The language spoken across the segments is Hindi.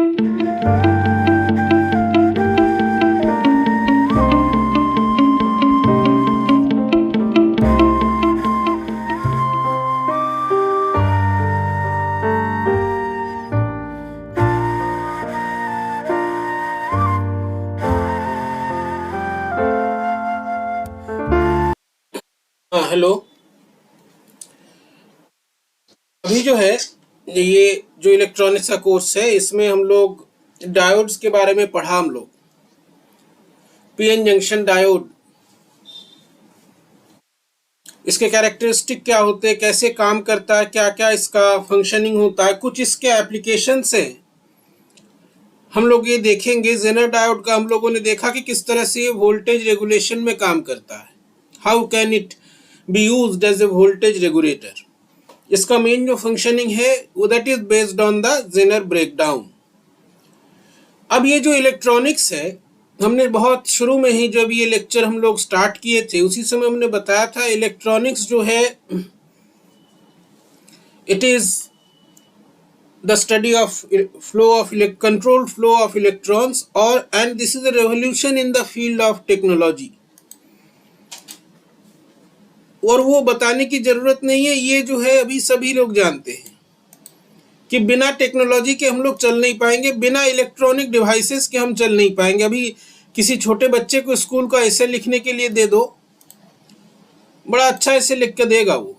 हाँ हेलो। अभी जो है ये जो इलेक्ट्रॉनिक्स का कोर्स है इसमें हम लोग डायोड्स के बारे में पढ़ा। हम लोग पीएन जंक्शन डायोड, इसके कैरेक्टरिस्टिक क्या होते हैं, कैसे काम करता है, क्या क्या इसका फंक्शनिंग होता है, कुछ इसके एप्लीकेशन से हम लोग ये देखेंगे। जेनर डायोड का हम लोगों ने देखा कि किस तरह से ये वोल्टेज रेगुलेशन में काम करता है। How can it be used as a voltage regulator. इसका मेन जो फंक्शनिंग है वो that is based on the Zener breakdown. अब ये जो इलेक्ट्रॉनिक्स है, हमने बहुत शुरू में ही जब ये लेक्चर हम लोग स्टार्ट किए थे उसी समय हमने बताया था इलेक्ट्रॉनिक्स जो है it is the study of flow of controlled flow of electrons और and this is a revolution in the field of technology. और वो बताने की जरूरत नहीं है, ये जो है अभी सभी लोग जानते हैं कि बिना टेक्नोलॉजी के हम लोग चल नहीं पाएंगे, बिना इलेक्ट्रॉनिक डिवाइसेस के हम चल नहीं पाएंगे। अभी किसी छोटे बच्चे को स्कूल का ऐसे लिखने के लिए दे दो, बड़ा अच्छा ऐसे लिख के देगा वो।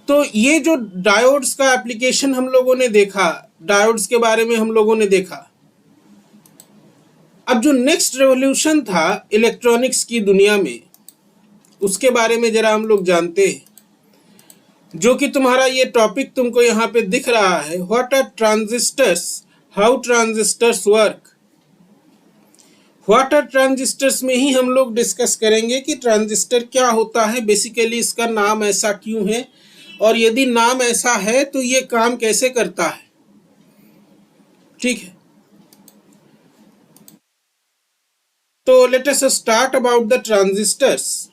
तो ये जो डायोड्स का एप्लीकेशन हम लोगों ने देखा, डायोड्स के बारे में हम लोगों ने देखा। अब जो नेक्स्ट रेवोल्यूशन था इलेक्ट्रॉनिक्स की दुनिया में, उसके बारे में जरा हम लोग जानते हैं, जो कि तुम्हारा ये टॉपिक तुमको यहाँ पे दिख रहा है, what are transistors, how transistors work. What are transistors में ही हम लोग डिस्कस करेंगे कि ट्रांजिस्टर क्या होता है, बेसिकली इसका नाम ऐसा क्यों है, और यदि नाम ऐसा है तो ये काम कैसे करता है। ठीक है, तो let us start about the transistors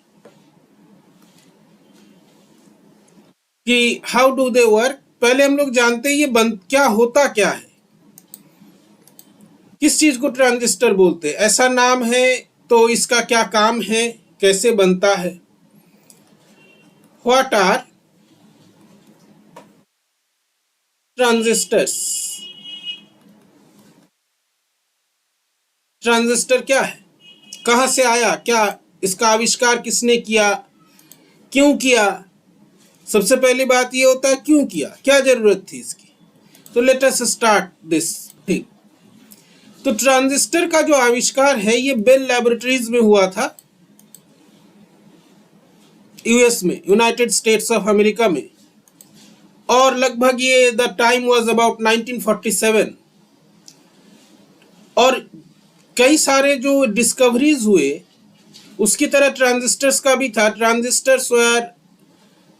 कि हाउ डू दे वर्क। पहले हम लोग जानते हैं ये क्या होता क्या है, किस चीज को ट्रांजिस्टर बोलते हैं, ऐसा नाम है तो इसका क्या काम है, कैसे बनता है। व्हाट आर ट्रांजिस्टर्स, ट्रांजिस्टर क्या है, कहां से आया, क्या इसका आविष्कार किसने किया, क्यों किया। सबसे पहली बात ये होता है क्यों किया, क्या जरूरत थी इसकी। तो लेट अस स्टार्ट दिस। ठीक, तो ट्रांजिस्टर का जो आविष्कार है ये बेल लैबोरेटरीज में हुआ था, यूएस में, यूनाइटेड स्टेट्स ऑफ अमेरिका में। और लगभग ये द टाइम वाज अबाउट 1947। और कई सारे जो डिस्कवरीज हुए उसकी तरह ट्रांजिस्टर्स का भी था। ट्रांजिस्टर्स वर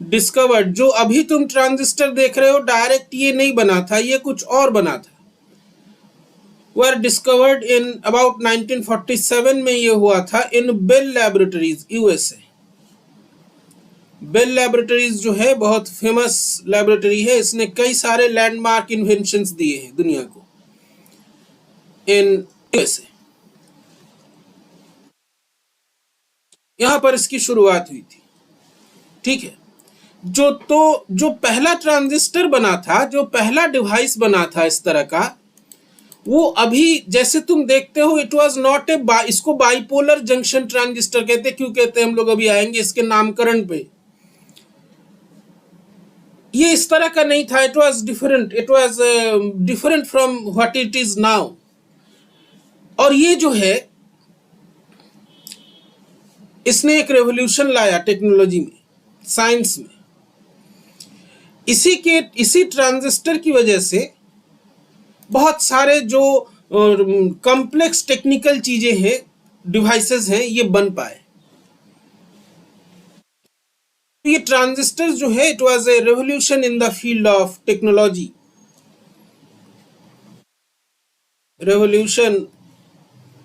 डिस्कवर्ड, जो अभी तुम ट्रांजिस्टर देख रहे हो डायरेक्ट ये नहीं बना था, ये कुछ और बना था। वर डिस्कवर्ड इन अबाउट 1947 में ये हुआ था in Bell laboratories, USA. Bell laboratories जो है बहुत फेमस लैबोरेटरी है, इसने कई सारे लैंडमार्क इन्वेंशंस दिए हैं दुनिया को इन यूएसए। यहां पर इसकी शुरुआत हुई थी। ठीक है, जो पहला ट्रांजिस्टर बना था, जो पहला डिवाइस बना था इस तरह का, वो अभी जैसे तुम देखते हो इट वाज नॉट ए इसको बाइपोलर जंक्शन ट्रांजिस्टर कहते। क्यों कहते हैं हम लोग अभी आएंगे इसके नामकरण पे। ये इस तरह का नहीं था, it was different, it was different from what it is now. और ये जो है इसने एक रेवोल्यूशन लाया टेक्नोलॉजी में, साइंस में। इसी ट्रांजिस्टर की वजह से बहुत सारे जो कॉम्प्लेक्स टेक्निकल चीजें हैं, डिवाइसेस हैं, ये बन पाए। ये ट्रांजिस्टर जो है it was a revolution in the field of technology, revolution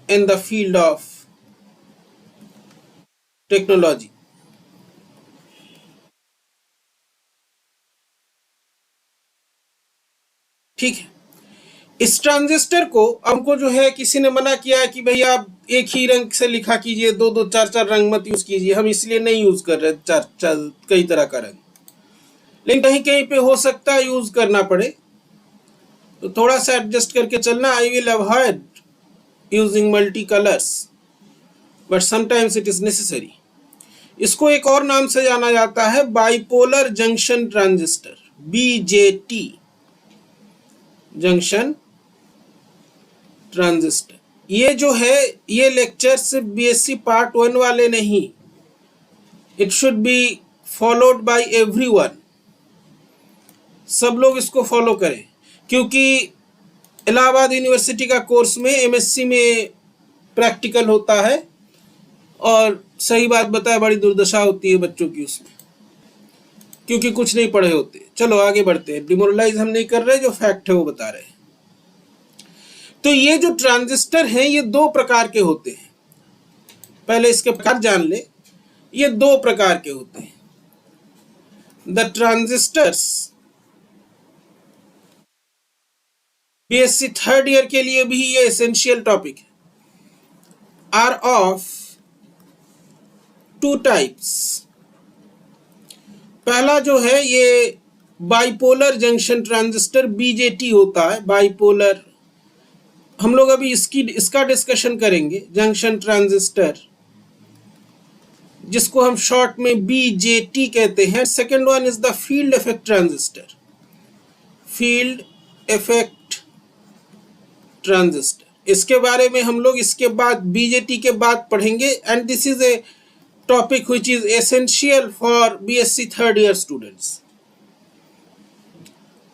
in the field of technology. ठीक है। इस ट्रांजिस्टर को हमको जो है किसी ने मना किया है कि भाई आप एक ही रंग से लिखा कीजिए, दो दो चार चार रंग मत यूज कीजिए। हम इसलिए नहीं यूज कर रहे चार चार कई तरह का रंग, लेकिन कहीं कहीं पे हो सकता है यूज करना पड़े, तो थोड़ा सा एडजस्ट करके चलना। I will avoid using multi colours but sometimes it is necessary. इसको एक और नाम से जाना जाता है bipolar junction transistor, BJT junction transistor. ये जो है ये लेक्चर सिर्फ बीएससी पार्ट 1 वाले नहीं, it should be followed by everyone. सब लोग इसको फॉलो करें, क्योंकि इलाहाबाद यूनिवर्सिटी का कोर्स में एमएससी में प्रैक्टिकल होता है, और सही बात बताए बड़ी दुर्दशा होती है बच्चों की उसमें, क्योंकि कुछ नहीं पढ़े होते। चलो आगे बढ़ते हैं, डिमोरलाइज हम नहीं कर रहे, जो फैक्ट है वो बता रहे हैं। तो ये जो ट्रांजिस्टर हैं ये दो प्रकार के होते हैं, पहले इसके प्रकार जान ले। ये दो प्रकार के होते हैं। The transistors, BSc third year के लिए भी ये एसेंशियल टॉपिक है, आर ऑफ टू टाइप्स। पहला जो है ये बाइपोलर जंक्शन ट्रांजिस्टर बीजेटी होता है, बाइपोलर। हम लोग अभी इसका डिस्कशन करेंगे, जंक्शन ट्रांजिस्टर, जिसको हम शॉर्ट में बीजेटी कहते हैं। Second one is the field effect transistor, field effect transistor. इसके बारे में हम लोग इसके बाद बीजेटी के बाद पढ़ेंगे, and this is a topic which is essential for BSc third year students.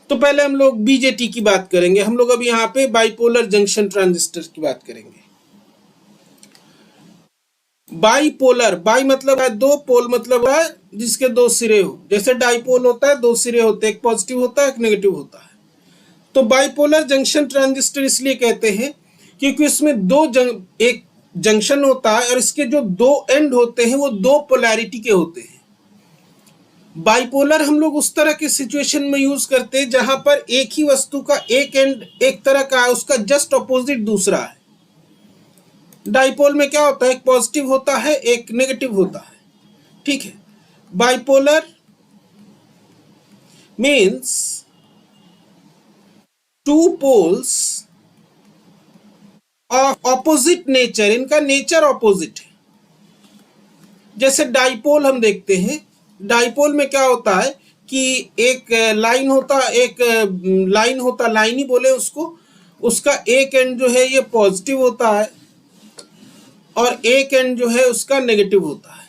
तो पहले हम लोग बीजेटी की बात करेंगे। हम लोग अभी यहाँ पे बाइपोलर जंक्शन ट्रांजिस्टर की बात करेंगे। बाइपोलर, बाई मतलब है दो, पोल मतलब है जिसके दो सिरे हो। जैसे डाइपोल होता है, दो सिरे होते हैं, एक पॉजिटिव होता है एक नेगेटिव होता है। तो बाइपोलर जंक्शन ट्रांजिस्टर इसलिए कहते हैं क्योंकि इसमें एक जंक्शन होता है और इसके जो दो एंड होते हैं वो दो पोलैरिटी के होते हैं। बाइपोलर हम लोग उस तरह के सिचुएशन में यूज करते हैं जहां पर एक ही वस्तु का एक एंड एक तरह का है, उसका जस्ट ऑपोजिट दूसरा है। डाइपोल में क्या होता है, एक पॉजिटिव होता है एक नेगेटिव होता है, ठीक है। Bipolar means two poles of opposite nature, इनका नेचर ऑपोजिट है। जैसे डाइपोल हम देखते हैं, डाइपोल में क्या होता है कि एक लाइन होता, लाइन ही बोले उसको, उसका एक एंड जो है ये पॉजिटिव होता है और एक एंड जो है उसका नेगेटिव होता है।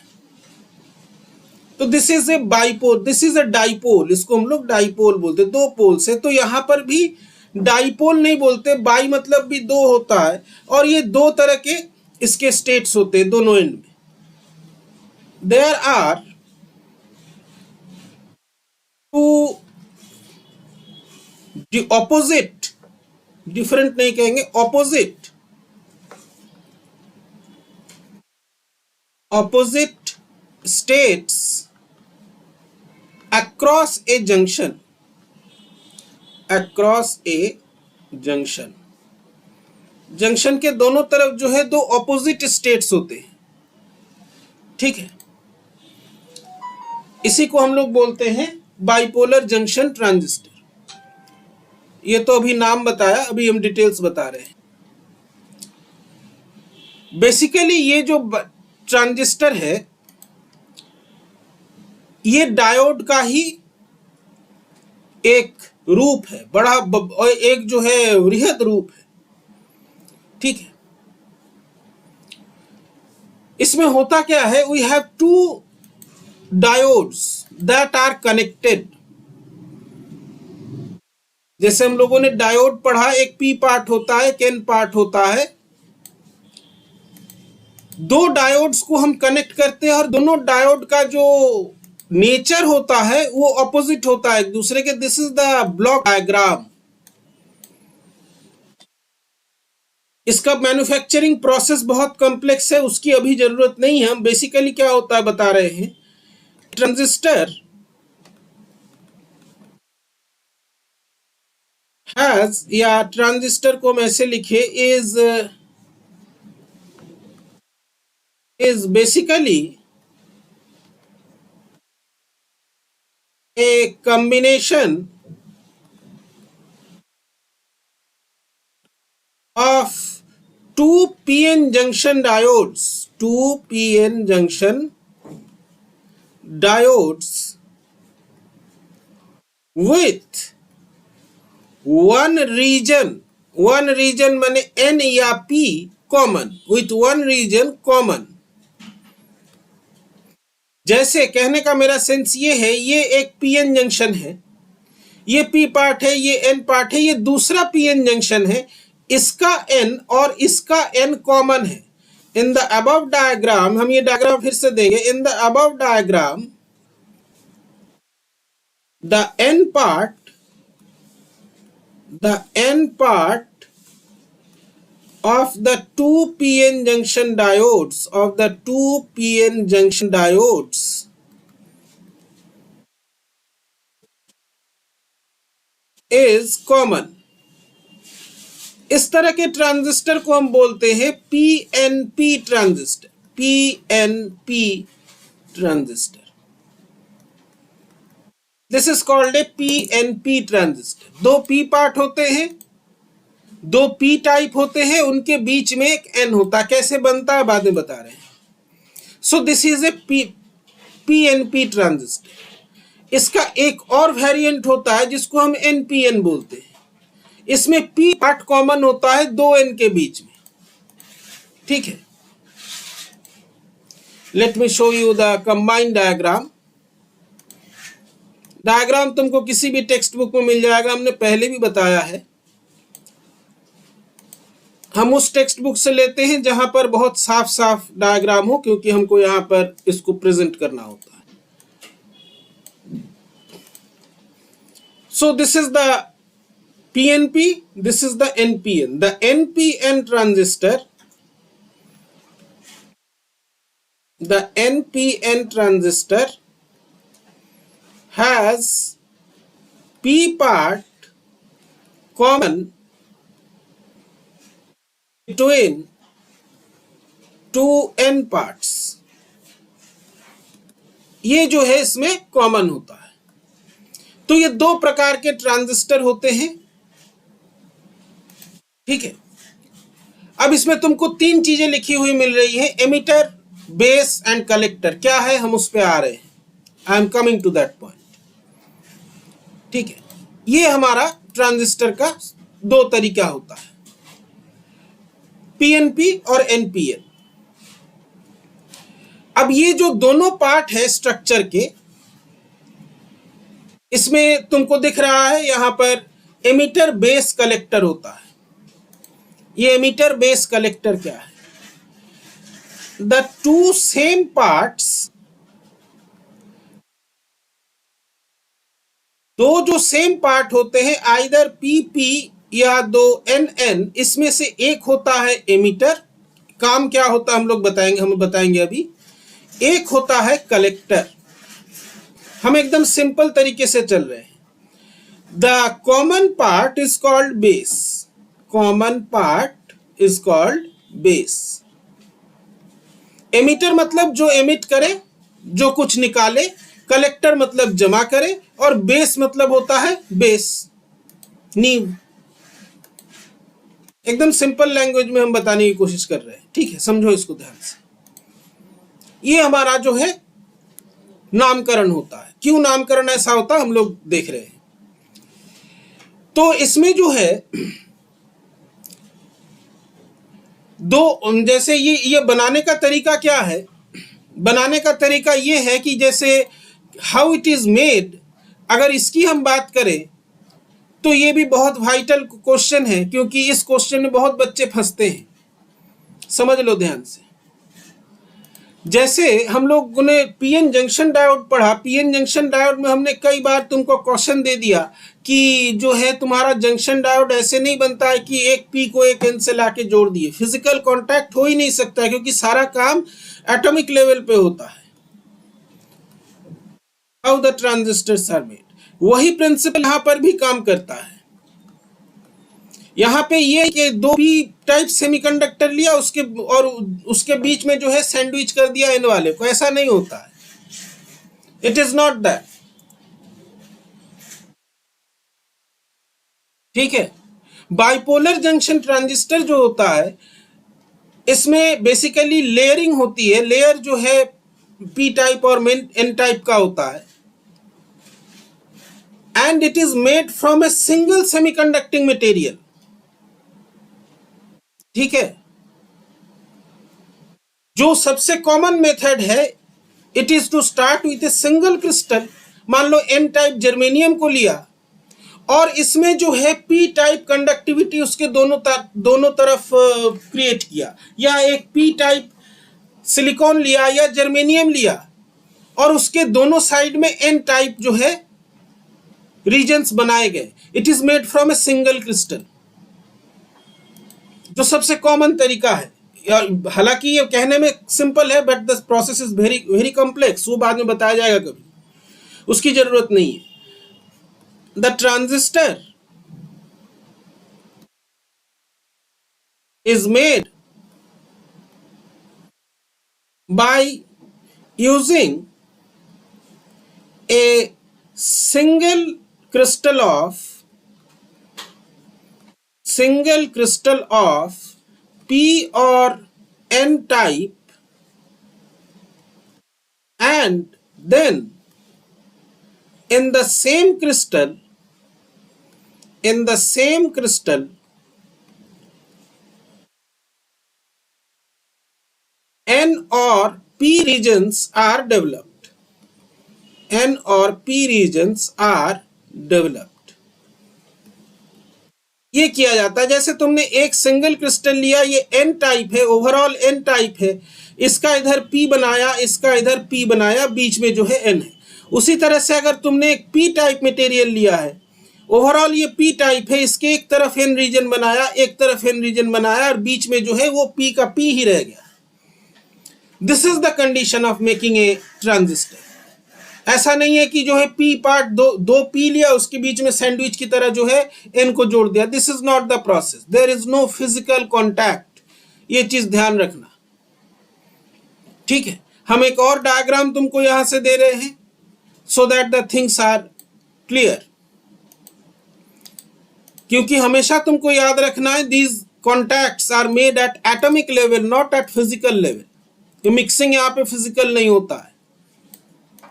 तो this is a bipole, this is a dipole, इसको हम लोग डाइपोल बोलते, दो पोल से। तो यहां पर भी डाइपोल नहीं बोलते, बाई मतलब भी दो होता है, और ये दो तरह के इसके स्टेट्स होते हैं दोनों एंड में। There are two opposite, different नहीं कहेंगे, opposite states across a junction, across a junction। Junction के दोनों तरफ जो है दो ऑपोजिट स्टेट्स होते हैं, ठीक है। इसी को हम लोग बोलते हैं बाइपोलर जंक्शन ट्रांजिस्टर। ये तो अभी नाम बताया, अभी हम डिटेल्स बता रहे हैं। बेसिकली ये जो ट्रांजिस्टर है ये डायोड का ही एक रूप है, बड़ा एक जो है वृहद रूप है, ठीक है। इसमें होता क्या है, we have two diodes that are connected. जैसे हम लोगों ने डायोड पढ़ा, एक पी पार्ट होता है, एक एन पार्ट होता है। दो डायोड्स को हम कनेक्ट करते हैं और दोनों डायोड का जो नेचर होता है वो ऑपोजिट होता है एक दूसरे के। This is the block diagram. इसका मैन्युफैक्चरिंग प्रोसेस बहुत कॉम्प्लेक्स है, उसकी अभी जरूरत नहीं है। हम बेसिकली क्या होता है बता रहे हैं। ट्रांजिस्टर हैज, या ट्रांजिस्टर को हम ऐसे लिखे, is basically a combination of two p-n junction diodes, two p-n junction diodes with one region माने n या p common, with one region common. जैसे कहने का मेरा सेंस ये है, ये एक पीएन जंक्शन है, ये पी पार्ट है, ये एन पार्ट है, ये दूसरा पीएन जंक्शन है, इसका एन और इसका एन कॉमन है। इन द अबव डायग्राम, हम ये डायग्राम फिर से देंगे, in the above diagram the N part of the two p-n junction diodes is common। इस तरह के ट्रांजिस्टर को हम बोलते हैं PNP transistor, PNP transistor. This is called A PNP transistor. दो पी पार्ट होते हैं, दो पी टाइप होते हैं, उनके बीच में एक एन होता है। कैसे बनता है बाद में बता रहे हैं। So this is a PNP transistor. इसका एक और वेरिएंट होता है जिसको हम एनपीएन बोलते हैं। इसमें पी पार्ट कॉमन होता है दो एन के बीच में, ठीक है। Let me show you the combined diagram. Diagram तुमको किसी भी टेक्स्ट बुक में मिल जाएगा, हमने पहले भी बताया है। हम उस टेक्स्ट बुक से लेते हैं जहां पर बहुत साफ साफ डायग्राम हो, क्योंकि हमको यहां पर इसको प्रेजेंट करना होता है। So this is the PNP, this is the NPN. The NPN transistor, the NPN transistor has P part common between two N parts। ये जो है इसमें कॉमन होता है। तो ये दो प्रकार के ट्रांजिस्टर होते हैं, ठीक है। अब इसमें तुमको तीन चीजें लिखी हुई मिल रही है, एमिटर, बेस एंड कलेक्टर। क्या है, हम उस पे आ रहे हैं। I am coming to that point, ठीक है। ये हमारा ट्रांजिस्टर का दो तरीका होता है, पीएनपी और एनपीएन। अब ये जो दोनों पार्ट है स्ट्रक्चर के, इसमें तुमको दिख रहा है यहां पर एमिटर, बेस, कलेक्टर होता है। ये एमिटर, बेस, कलेक्टर क्या है? द टू सेम पार्ट्स, दो जो सेम पार्ट होते हैं, आइदर पीपी या दो एनएन, इसमें से एक होता है एमिटर। काम क्या होता है हम लोग बताएंगे, हम बताएंगे अभी। एक होता है कलेक्टर। हम एकदम सिंपल तरीके से चल रहे हैं। The common part is called base. Common part is called base. Emitter मतलब जो एमिट करे, जो कुछ निकाले। कलेक्टर मतलब जमा करे, और बेस मतलब होता है बेस, नींव। एकदम सिंपल लैंग्वेज में हम बताने की कोशिश कर रहे हैं, ठीक है। समझो इसको ध्यान से। ये हमारा जो है नामकरण होता है। क्यों नामकरण ऐसा होता है हम लोग देख रहे हैं। तो इसमें जो है दो, जैसे ये बनाने का तरीका क्या है? बनाने का तरीका ये है कि जैसे हाउ इट इज मेड, अगर इसकी हम बात करें तो ये भी बहुत वाइटल क्वेश्चन है, क्योंकि इस क्वेश्चन में बहुत बच्चे फंसते हैं। समझ लो ध्यान से। जैसे हम लोगों ने पीएन जंक्शन डायोड पढ़ा, पीएन जंक्शन डायोड में हमने कई बार तुमको क्वेश्चन दे दिया कि जो है तुम्हारा जंक्शन डायोड ऐसे नहीं बनता है कि एक पी को एक एन से लाके जोड़ दिए। फिजिकल कांटेक्ट हो ही नहीं सकता है, क्योंकि सारा काम एटॉमिक लेवल पे होता है। How the transistors are made, वही प्रिंसिपल यहां पर भी काम करता है। यहाँ पे ये कि दो पी टाइप सेमीकंडक्टर लिया उसके और उसके बीच में जो है सैंडविच कर दिया एन वाले को, ऐसा नहीं होता है। It is not that. ठीक है। बाइपोलर जंक्शन ट्रांजिस्टर जो होता है इसमें बेसिकली लेयरिंग होती है। लेयर जो है पी टाइप और एन टाइप का होता है, and it is made from a single semiconducting material. ठीक है। जो सबसे कॉमन मेथड है, it is to start with a single crystal. मान लो एन टाइप जर्मेनियम को लिया और इसमें जो है पी टाइप कंडक्टिविटी उसके दोनों तरफ क्रिएट किया, या एक पी टाइप सिलिकॉन लिया या जर्मेनियम लिया और उसके दोनों साइड में एन टाइप जो है रीजन्स बनाए गए। It is made from a single crystal, जो सबसे कॉमन तरीका है। हालांकि ये कहने में सिंपल है, but the process is very very complex. वो बाद में बताया जाएगा, कभी उसकी जरूरत नहीं है। The transistor is made by using a single crystal of P or N type, and then in the same crystal N or P regions are developed. N or P regions are developed. ये किया जाता है। जैसे तुमने एक सिंगल क्रिस्टल लिया, ये N टाइप है, ओवरऑल N टाइप है, इसका इधर P बनाया, इसका इधर P बनाया, बीच में जो है N है। उसी तरह से अगर तुमने एक P टाइप मटेरियल लिया है, ओवरऑल ये P टाइप है, इसके एक तरफ N रीजन बनाया, एक तरफ N रीजन बनाया, और बीच में जो है वो P का P ही रह गया। This is the condition of making a transistor. ऐसा नहीं है कि जो है पी पार्ट दो पी लिया, उसके बीच में सैंडविच की तरह जो है एन को जोड़ दिया। This is not the process. There is no physical contact. ये चीज ध्यान रखना। ठीक है। हम एक और डायग्राम तुमको यहां से दे रहे हैं so that the things are clear, क्योंकि हमेशा तुमको याद रखना है these contacts are made at atomic level, not at physical level. ये मिक्सिंग यहाँ पे फिजिकल नहीं होता है,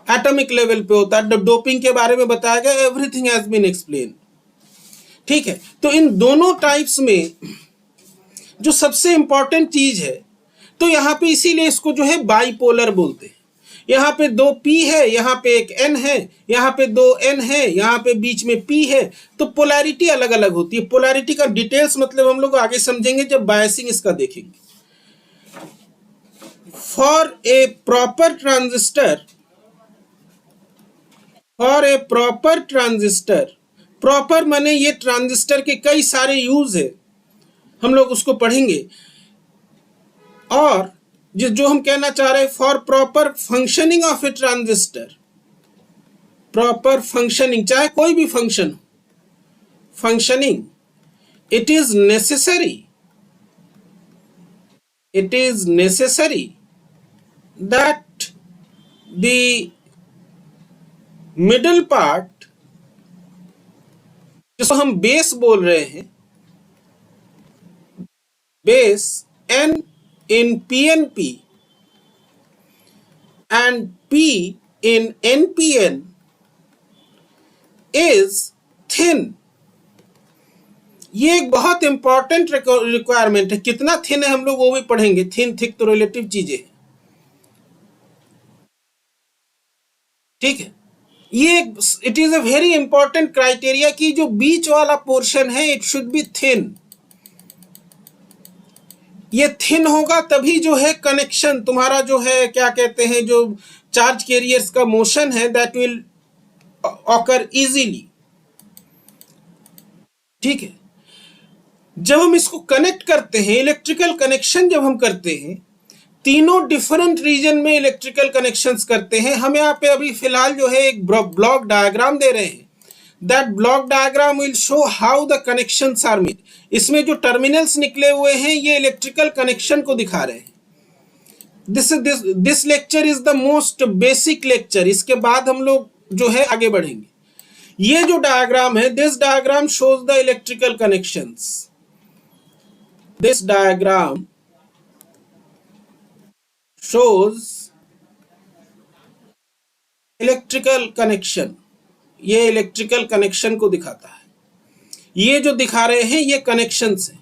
एटॉमिक लेवल पे होता है। डोपिंग के बारे में बताया गया, एवरीथिंग हैज बीन एक्सप्लेन। ठीक है। तो इन दोनों टाइप्स में जो सबसे इंपॉर्टेंट चीज है, तो यहाँ पे इसीलिए इसको जो है बाइपोलर बोलते हैं। यहाँ पे दो P है, यहाँ पे एक N है, यहाँ पे दो N है, यहाँ पे बीच में P है, तो पोलैरिटी अलग अलग होती है। पोलैरिटी का डिटेल्स मतलब हम लोग आगे समझेंगे जब बायसिंग इसका देखेंगे। For a proper transistor, proper माने ये ट्रांजिस्टर के कई सारे यूज है, हम लोग उसको पढ़ेंगे। और जो हम कहना चाह रहे हैं, for proper functioning of A transistor, proper functioning, चाहे कोई भी फंक्शन हो, functioning, it is necessary that the middle part, जिसको हम बेस बोल रहे हैं, base N in PNP and P in NPN is thin। ये एक बहुत इंपॉर्टेंट रिक्वायरमेंट है। कितना थिन है हम लोग वो भी पढ़ेंगे। थिन थिक तो रिलेटिव चीजें हैं। ठीक है। ये it is a very important criteria कि जो बीच वाला पोर्शन है इट शुड बी थिन। ये थिन होगा तभी जो है कनेक्शन तुम्हारा जो है, क्या कहते हैं, जो चार्ज कैरियर्स का मोशन है दैट विल ऑकर इजीली। ठीक है। जब हम इसको कनेक्ट करते हैं, इलेक्ट्रिकल कनेक्शन जब हम करते हैं, तीनों डिफरेंट रीजन में इलेक्ट्रिकल कनेक्शंस करते हैं। हम यहाँ पे अभी फिलहाल जो है एक ब्लॉक डायग्राम दे रहे हैं that block diagram will show how the connections are made. इसमें जो टर्मिनल्स निकले हुए हैं ये इलेक्ट्रिकल कनेक्शन को दिखा रहे हैं। This lecture is the most basic lecture. इसके बाद हम लोग जो है आगे बढ़ेंगे। ये जो डायग्राम है, this diagram shows the electrical connections. This diagram shows electrical connection. ये इलेक्ट्रिकल कनेक्शन को दिखाता है। ये जो दिखा रहे हैं ये कनेक्शन है,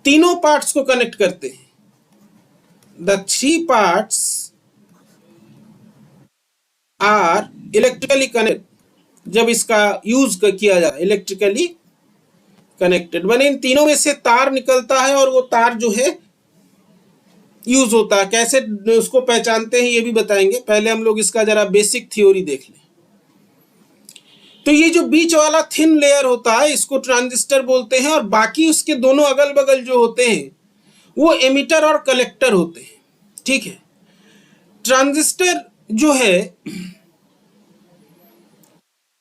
तीनों पार्ट्स को कनेक्ट करते हैं। The three parts are electrically connect. जब इसका यूज किया जाए इलेक्ट्रिकली कनेक्टेड, बने इन तीनों में से तार निकलता है और वो तार जो है यूज होता है। कैसे उसको पहचानते हैं ये भी बताएंगे। पहले हम लोग इसका जरा बेसिक थ्योरी देख लें। तो ये जो बीच वाला थिन लेयर होता है इसको ट्रांजिस्टर बोलते हैं, और बाकी उसके दोनों अगल बगल जो होते हैं वो एमिटर और कलेक्टर होते हैं। ठीक है। ट्रांजिस्टर जो है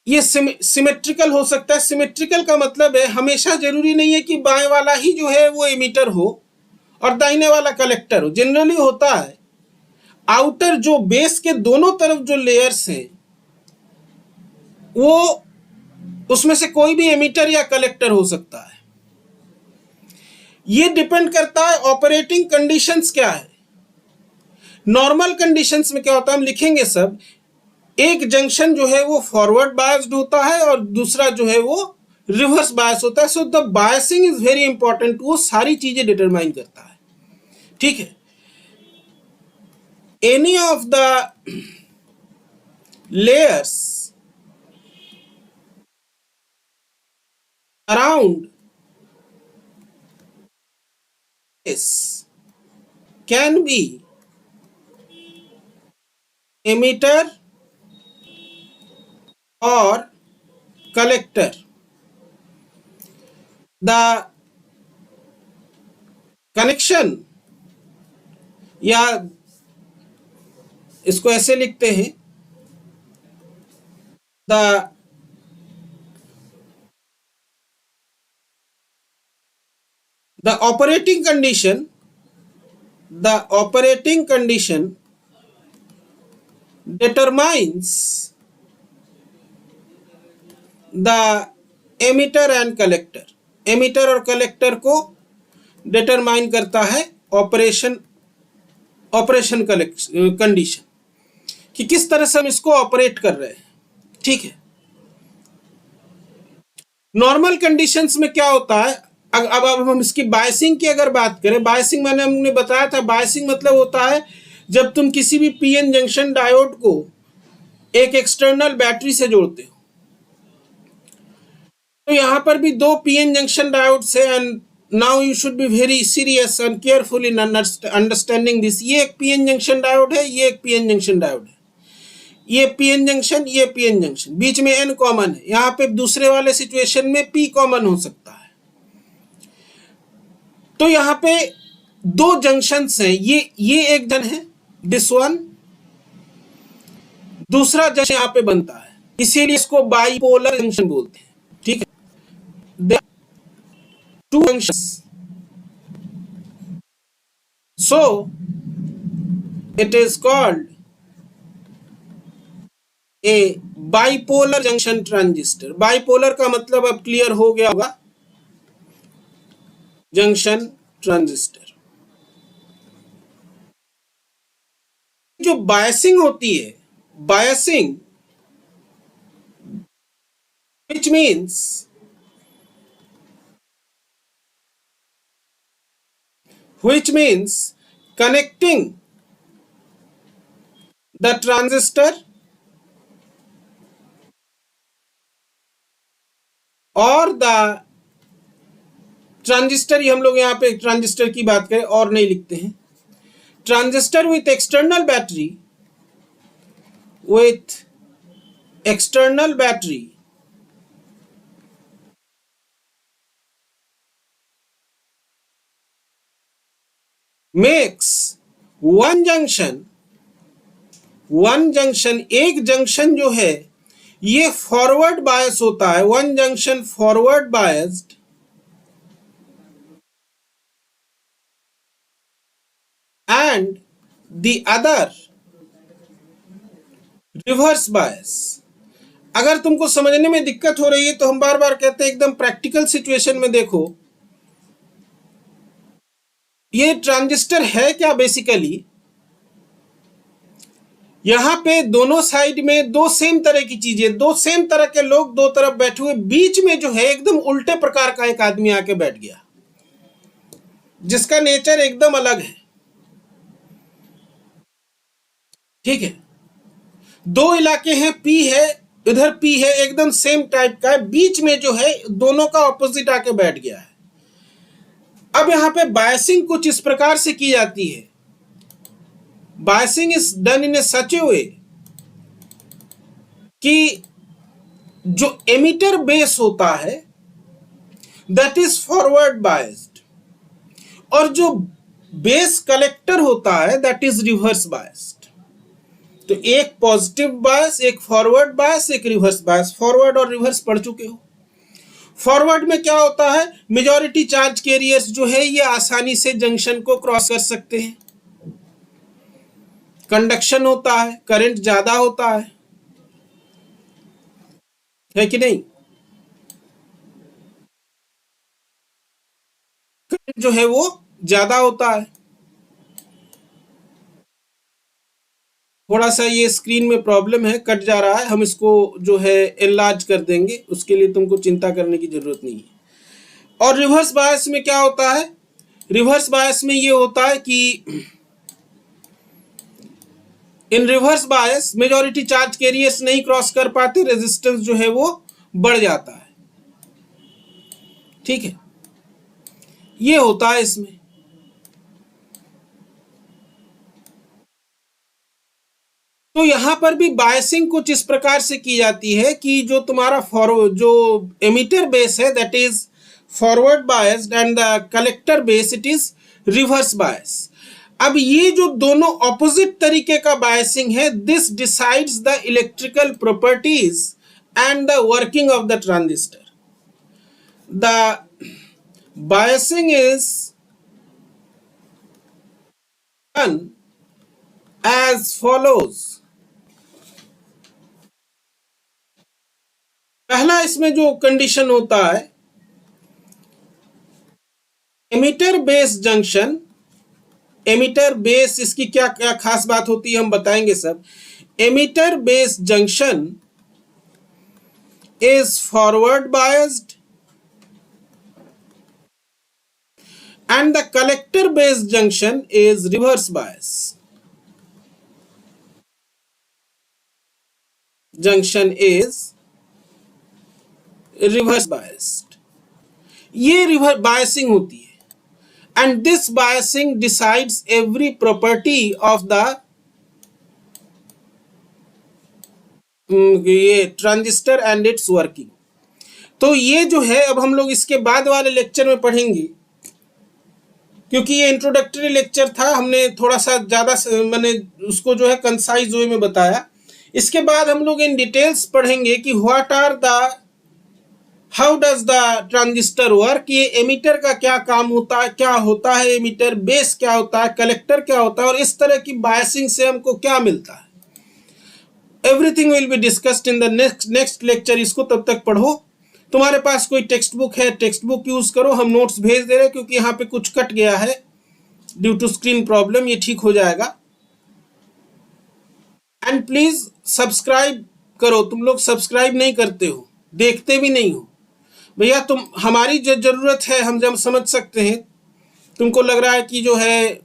ये सिमेट्रिकल हो सकता है। सिमेट्रिकल का मतलब है हमेशा जरूरी नहीं है कि बाएं वाला ही जो है वो एमिटर हो और दाहिने वाला कलेक्टर हो। जनरली होता है आउटर जो बेस के दोनों तरफ जो लेयर्स हैं वो उसमें से कोई भी एमिटर या कलेक्टर हो सकता है। ये डिपेंड करता है ऑपरेटिंग कंडीशंस क्या है। नॉर्मल कंडीशंस में क्या होता है हम लिखेंगे सब। एक जंक्शन जो है वो फॉरवर्ड बायस्ड होता है और दूसरा जो है वो रिवर्स बायस होता है। So the biasing is very important. वो सारी चीजें डिटरमाइन करता है। ठीक है। Any of the layers around this can be emitter or collector. The connection या इसको ऐसे लिखते हैं the operating condition determines the emitter and collector. Emitter और कलेक्टर को डिटरमाइन करता है ऑपरेशन कंडीशन, कि किस तरह से हम इसको ऑपरेट कर रहे हैं। ठीक है। नॉर्मल कंडीशंस में क्या होता है, अब हम इसकी बायसिंग की अगर बात करें, बायसिंग मैंने हमने बताया था, बायसिंग मतलब होता है जब तुम किसी भी पीएन जंक्शन डायोड को एक एक्सटर्नल बैटरी से जोड़ते हो। तो यहां पर भी दो पीएन जंक्शन डायोड से, and now you should be very serious and careful in understanding this. ये एक पीएन जंक्शन डायोड है, ये एक पीएन जंक्शन डायोड है। ये पीएन जंक्शन, ये पीएन जंक्शन, बीच में एन कॉमन है। यहां पे दूसरे वाले सिचुएशन में पी कॉमन हो सकता है। तो यहां पे दो जंक्शंस हैं। ये एक जंक्शन है, दिस वन, दूसरा जंक्शन यहां पे बनता है, इसीलिए इसको बाइपोलर जंक्शन बोलते हैं। ठीक है। Two junctions, so it is called a bipolar junction transistor. Bipolar का मतलब अब क्लियर हो गया होगा, जंक्शन ट्रांजिस्टर। जो बायसिंग होती है, biasing which means connecting the transistor और द ट्रांजिस्टर, हम लोग यहाँ पे ट्रांजिस्टर की बात करें और नहीं लिखते हैं, transistor with external battery makes one junction, एक जंक्शन जो है ये फॉरवर्ड बायस होता है, one junction forward biased and the other reverse bias. अगर तुमको समझने में दिक्कत हो रही है तो हम बार बार कहते हैं एकदम प्रैक्टिकल सिचुएशन में देखो, ये ट्रांजिस्टर है क्या बेसिकली, यहां पे दोनों साइड में दो सेम तरह की चीजें, दो सेम तरह के लोग दो तरफ बैठे हुए, बीच में जो है एकदम उल्टे प्रकार का एक आदमी आके बैठ गया जिसका नेचर एकदम अलग है। ठीक है, दो इलाके हैं, पी है इधर, पी है एकदम सेम टाइप का है, बीच में जो है दोनों का ऑपोजिट आके बैठ गया है। अब यहां पे बायसिंग कुछ इस प्रकार से की जाती है, बायसिंग इज डन इन ए सच ए वे कि जो एमिटर बेस होता है दैट इज फॉरवर्ड बायस्ड, और जो बेस कलेक्टर होता है दैट इज रिवर्स बायस्ड। तो एक पॉजिटिव बायस, एक फॉरवर्ड बायस, एक रिवर्स बायस। फॉरवर्ड और रिवर्स पढ़ चुके हो। फॉरवर्ड में क्या होता है, मेजॉरिटी चार्ज कैरियर्स जो है ये आसानी से जंक्शन को क्रॉस कर सकते हैं, कंडक्शन होता है, करंट ज्यादा होता है कि नहीं, करंट जो है वो ज्यादा होता है। थोड़ा सा ये स्क्रीन में प्रॉब्लम है, कट जा रहा है, हम इसको जो है एनलार्ज कर देंगे, उसके लिए तुमको चिंता करने की जरूरत नहीं है। और रिवर्स बायस में क्या होता है, रिवर्स बायस में ये होता है कि in reverse bias majority charge carriers नहीं क्रॉस कर पाते, रेजिस्टेंस जो है वो बढ़ जाता है। ठीक है, ये होता है इसमें। तो यहां पर भी बायसिंग कुछ इस प्रकार से की जाती है कि जो तुम्हारा फॉरवर्ड जो एमिटर बेस है that is forward biased and the collector base it is reverse bias. अब ये जो दोनों ऑपोजिट तरीके का बायसिंग है, this decides the electrical properties and the working of the transistor. The biasing is done as follows। पहला इसमें जो कंडीशन होता है, emitter base junction, emitter base इसकी क्या क्या खास बात होती है हम बताएंगे सब। Emitter base junction is forward biased and the collector base junction is reverse bias. Junction is reverse biased, ये रिवर्स बायसिंग होती है and this biasing decides every property of the ये ट्रांजिस्टर एंड इट्स वर्किंग। तो ये जो है अब हम लोग इसके बाद वाले लेक्चर में पढ़ेंगे, क्योंकि ये इंट्रोडक्टरी लेक्चर था, हमने थोड़ा सा ज्यादा मैंने उसको जो है कंसाइज वे में बताया। इसके बाद हम लोग इन डिटेल्स पढ़ेंगे कि what are the how does the transistor work, ये एमिटर का क्या काम होता है, क्या होता है एमिटर, बेस क्या होता है, कलेक्टर क्या होता है, और इस तरह की बायसिंग से हमको क्या मिलता है। Everything will be discussed in the next lecture. इसको तब तक पढ़ो। तुम्हारे पास कोई टेक्स्ट बुक है, टेक्स्ट बुक यूज करो, हम नोट्स भेज दे रहे हैं क्योंकि यहाँ पे कुछ कट गया है ड्यू टू स्क्रीन प्रॉब्लम, ये ठीक हो जाएगा। एंड प्लीज सब्सक्राइब करो, तुम लोग सब्सक्राइब नहीं करते हो, देखते भी नहीं हो भैया। तुम हमारी जो जरूरत है हम जब समझ सकते हैं, तुमको लग रहा है कि जो है